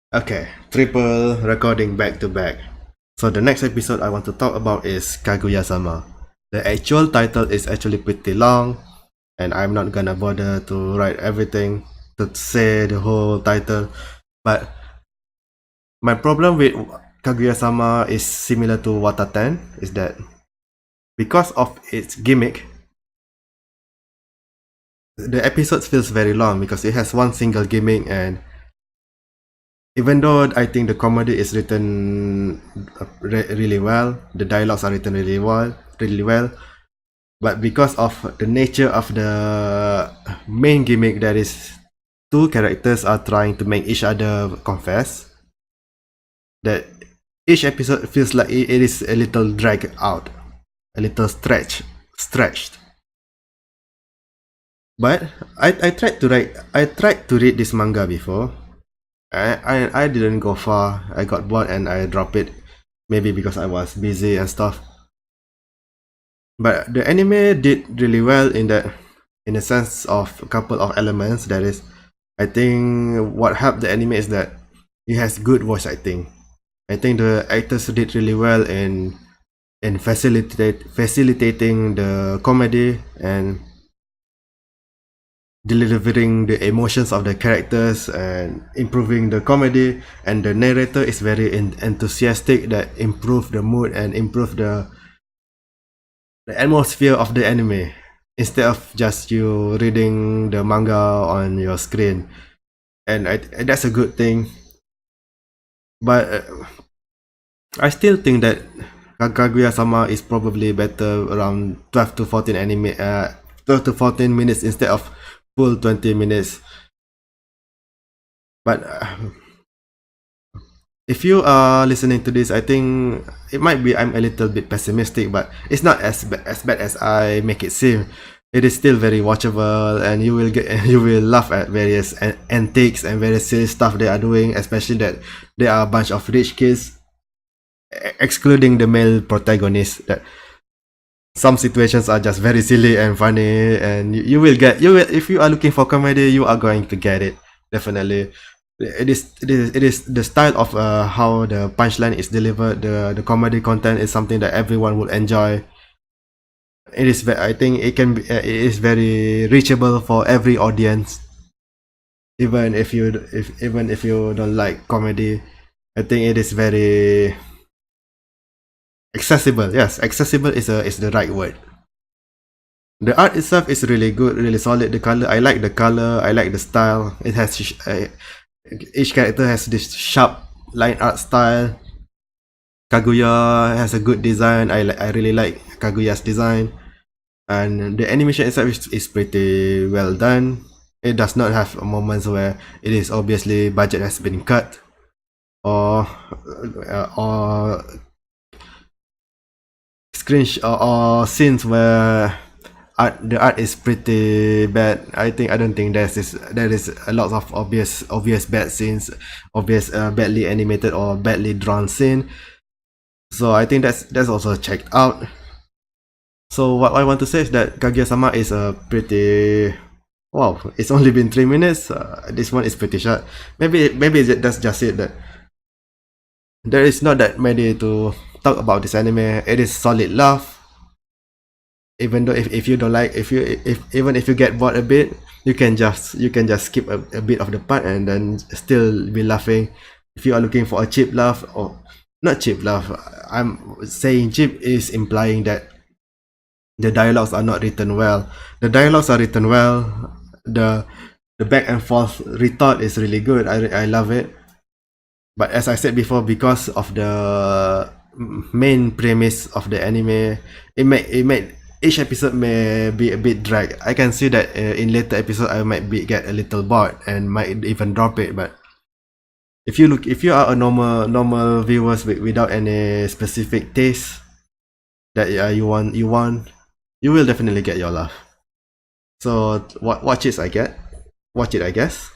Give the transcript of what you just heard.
Okay, triple recording back to back. So the next episode I want to talk about is Kaguya-sama. The actual title is actually pretty long, and I'm not gonna bother to write everything to say the whole title. But my problem with Kaguya-sama is similar to Wataten, is that because of its gimmick, the episodes feels very long because it has one single gimmick, and even though I think the comedy is written really well, the dialogues are written really well, but because of the nature of the main gimmick, that is two characters are trying to make each other confess, that each episode feels like it is a little dragged out, a little stretched. But I tried to read this manga before. I didn't go far. I got bored and I dropped it. Maybe because I was busy and stuff. But the anime did really well in the sense of a couple of elements. That is, I think what helped the anime is that it has good voice acting. I think the actors did really well in facilitating the comedy and delivering the emotions of the characters and improving the comedy, and the narrator is very enthusiastic that improve the mood and improve the atmosphere of the anime instead of just you reading the manga on your screen, and that's a good thing. But I still think that Kaguya-sama is probably better around 12 to 14 12 to 14 minutes instead of full 20 minutes. But if you are listening to this, I think it might be I'm a little bit pessimistic, but it's not as bad as I make it seem. It is still very watchable, and you will laugh at various antics and various silly stuff they are doing, especially that there are a bunch of rich kids, excluding the male protagonist. That some situations are just very silly and funny, and you will, if you are looking for comedy, you are going to get it definitely. It is the style of how the punchline is delivered. The comedy content is something that everyone will enjoy. I think it is very reachable for every audience, even if you don't like comedy. I think it is very accessible. Yes, accessible is the right word. The art itself is really good, really solid. The color, I like the color, I like the style. It has each character has this sharp line art style. Kaguya has a good design. I really like Kaguya's design, and the animation itself is pretty well done. It does not have moments where it is obviously budget has been cut, or or scenes where the art is pretty bad. I don't think there is a lot of obvious bad scenes, obvious badly animated or badly drawn scene. So I think that's also checked out. So what I want to say is that Kaguya-sama is a pretty, wow. It's only been 3 minutes. This one is pretty short. Maybe that's just it, that there is not that many to talk about this anime. It is solid laugh. Even though if you don't like, if even if you get bored a bit, you can just skip a bit of the part and then still be laughing. If you are looking for a cheap laugh, or not cheap laugh, I'm saying cheap is implying that the dialogues are not written well. The dialogues are written well. The back and forth retort is really good. I love it. But as I said before, because of the main premise of the anime, it made each episode may be a bit drag. I can see that in later episode I might get a little bored and might even drop it. But if you are a normal viewers without any specific taste that you will definitely get your laugh. So watch it, I guess.